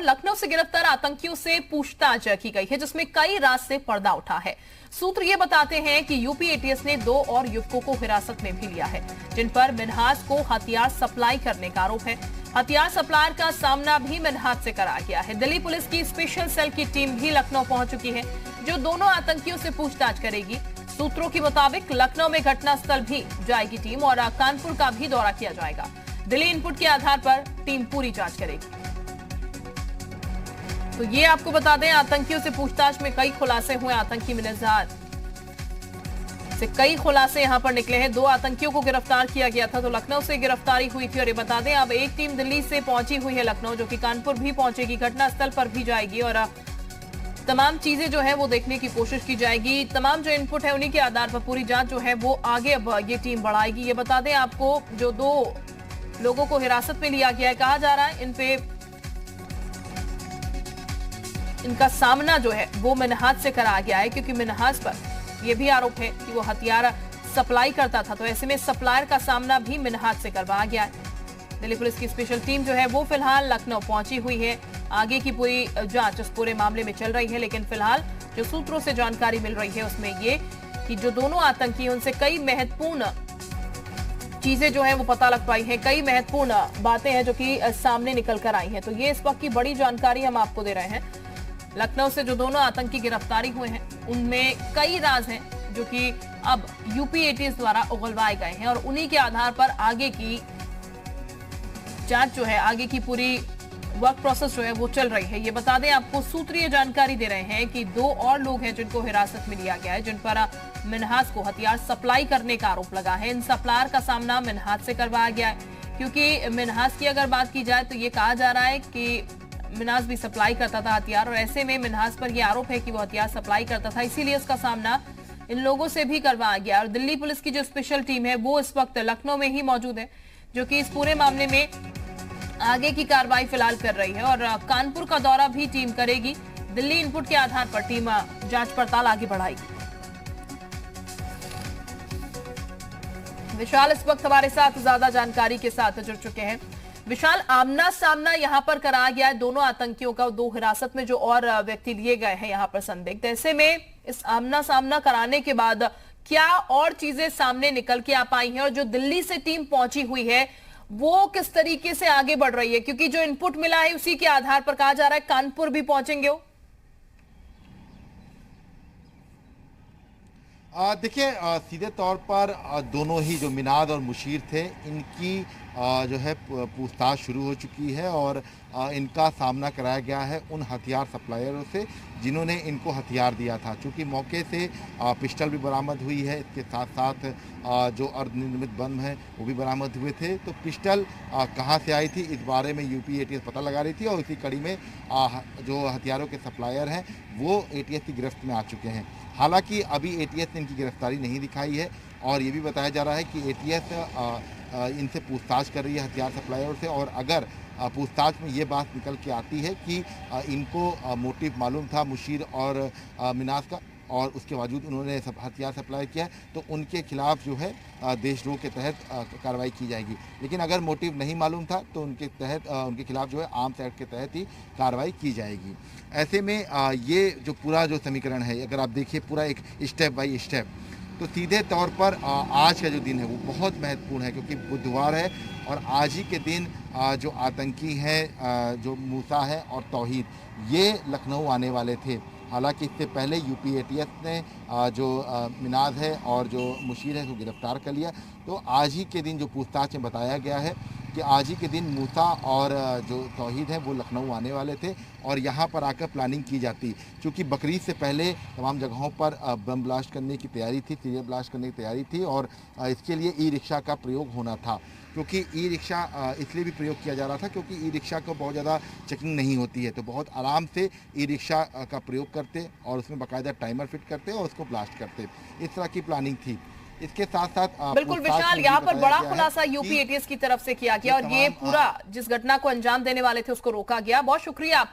लखनऊ से गिरफ्तार आतंकियों से पूछताछ की गई है, जिसमें कई राज से पर्दा उठा है। सूत्र ये बताते हैं कि यूपी एटीएस ने 2 और युवकों को हिरासत में भी लिया है, जिन पर मिन्हाज को हथियार सप्लाई करने का आरोप है। हथियार सप्लायर का सामना भी मिन्हाज से करा गया है। दिल्ली पुलिस की स्पेशल सेल की टीम भी लखनऊ पहुंच चुकी है, जो दोनों आतंकियों से पूछताछ करेगी। सूत्रों के मुताबिक लखनऊ में घटनास्थल भी जाएगी टीम और कानपुर का भी दौरा किया जाएगा। दिल्ली इनपुट के आधार पर टीम पूरी जांच करेगी। तो ये आपको बता दें, आतंकियों से पूछताछ में कई खुलासे हुए। आतंकी मिन्हाज से कई खुलासे यहां पर निकले हैं। 2 आतंकियों को गिरफ्तार किया गया था, तो लखनऊ से गिरफ्तारी हुई थी। और ये बता दें, अब एक टीम दिल्ली से पहुंची हुई है लखनऊ, जो कि कानपुर भी पहुंचेगी, घटनास्थल पर भी जाएगी और तमाम चीजें जो है वो देखने की कोशिश की जाएगी। तमाम जो इनपुट है उन्हीं के आधार पर पूरी जांच जो है वो आगे अब ये टीम बढ़ाएगी। ये बता दें आपको, जो 2 लोगों को हिरासत में लिया गया है, कहा जा रहा है इनका सामना जो है वो मिन्हाज से कराया गया है, क्योंकि मिन्हाज पर यह भी आरोप है कि वो हथियार सप्लाई करता था। तो ऐसे में सप्लायर का सामना भी मिन्हाज से करवाया गया है। दिल्ली पुलिस की स्पेशल टीम जो है वो फिलहाल लखनऊ पहुंची हुई है। आगे की पूरी जांच इस पूरे मामले में चल रही है, लेकिन फिलहाल जो सूत्रों से जानकारी मिल रही है उसमें ये कि जो दोनों आतंकी उनसे कई महत्वपूर्ण चीजें जो है वो पता लग पाई है, कई महत्वपूर्ण बातें हैं जो कि सामने निकल कर आई हैं। तो ये इस वक्त की बड़ी जानकारी हम आपको दे रहे हैं। लखनऊ से जो दोनों आतंकी गिरफ्तारी हुए हैं उनमें कई राज हैं जो कि अब यूपी एटीएस द्वारा उगलवाए गए हैं, और उन्हीं के आधार पर आगे की जांच जो है, आगे की पूरी वर्क प्रोसेस जो है वो चल रही है। ये बता दें आपको, सूत्रीय जानकारी दे रहे हैं कि 2 और लोग हैं जिनको हिरासत में लिया गया है, जिन पर मिन्हाज को हथियार सप्लाई करने का आरोप लगा है। इन सप्लायर का सामना मिन्हाज से करवाया गया है, क्योंकि मिन्हाज की अगर बात की जाए तो ये कहा जा रहा है कि मिन्हाज भी सप्लाई करता था हथियार, और ऐसे में मिन्हाज पर यह आरोप है कि वो हथियार सप्लाई करता था, इसीलिए उसका सामना इन लोगों से भी करवाया गया। और दिल्ली पुलिस की जो स्पेशल टीम है वो इस वक्त लखनऊ में ही मौजूद है, जो कि इस पूरे मामले में आगे की कार्रवाई फिलहाल कर रही है, और कानपुर का दौरा भी टीम करेगी। दिल्ली इनपुट के आधार पर टीम जांच पड़ताल आगे बढ़ाएगी। विशाल इस वक्त हमारे साथ ज्यादा जानकारी के साथ जुड़ चुके हैं। विशाल, आमना सामना यहां पर कराया गया है दोनों आतंकियों का, 2 हिरासत में जो और व्यक्ति लिए गए हैं यहां पर संदिग्ध। ऐसे में इस आमना सामना कराने के बाद क्या और चीजें सामने निकल के आ पाई हैं, और जो दिल्ली से टीम पहुंची हुई है वो किस तरीके से आगे बढ़ रही है? क्योंकि जो इनपुट मिला है उसी के आधार पर कहा जा रहा है कानपुर भी पहुंचेंगे वो। देखिए, सीधे तौर पर दोनों ही जो मिन्हाज और मुशीर थे, इनकी जो है पूछताछ शुरू हो चुकी है, और इनका सामना कराया गया है उन हथियार सप्लायरों से जिन्होंने इनको हथियार दिया था। चूँकि मौके से पिस्टल भी बरामद हुई है, इसके साथ साथ जो अर्धनिर्मित बम हैं वो भी बरामद हुए थे। तो पिस्टल कहाँ से आई थी इस बारे में यूपी एटीएस पता लगा रही थी, और इसी कड़ी में जो हथियारों के सप्लायर हैं वो एटीएस की गिरफ्त में आ चुके हैं। हालांकि अभी एटीएस ने इनकी गिरफ्तारी नहीं दिखाई है, और ये भी बताया जा रहा है कि एटीएस इनसे पूछताछ कर रही है हथियार सप्लायर से, और अगर पूछताछ में ये बात निकल के आती है कि इनको मोटिव मालूम था मुशीर और मिन्हाज का, और उसके बावजूद उन्होंने हथियार सप्लाई किया, तो उनके खिलाफ जो है देशद्रोह के तहत कार्रवाई की जाएगी। लेकिन अगर मोटिव नहीं मालूम था तो उनके खिलाफ जो है आर्म्स एक्ट के तहत ही कार्रवाई की जाएगी। ऐसे में ये जो पूरा जो समीकरण है, अगर आप देखिए पूरा एक स्टेप बाय स्टेप, तो सीधे तौर पर आज का जो दिन है वो बहुत महत्वपूर्ण है, क्योंकि बुधवार है, और आज ही के दिन जो आतंकी हैं, जो मूसा है और तौहीद, ये लखनऊ आने वाले थे। हालांकि इससे पहले यूपी एटीएस ने जो मिन्हाज है और जो मुशीर है उसको गिरफ्तार कर लिया। तो आज ही के दिन जो पूछताछ में बताया गया है कि आज ही के दिन मूसा और जो तौहीद हैं वो लखनऊ आने वाले थे, और यहाँ पर आकर प्लानिंग की जाती। क्योंकि बकरीद से पहले तमाम जगहों पर बम ब्लास्ट करने की तैयारी थी, सीरियल ब्लास्ट करने की तैयारी थी, और इसके लिए ई रिक्शा का प्रयोग होना था। क्योंकि ई रिक्शा इसलिए भी प्रयोग किया जा रहा था क्योंकि ई रिक्शा को बहुत ज़्यादा चेकिंग नहीं होती है, तो बहुत आराम से ई रिक्शा का प्रयोग करते और उसमें बाकायदा टाइमर फिट करते और उसको ब्लास्ट करते। इस तरह की प्लानिंग थी। इसके साथ साथ बिल्कुल विशाल, यहाँ पर बड़ा खुलासा यूपी एटीएस की तरफ से किया गया, और ये पूरा जिस घटना को अंजाम देने वाले थे उसको रोका गया। बहुत शुक्रिया आपका।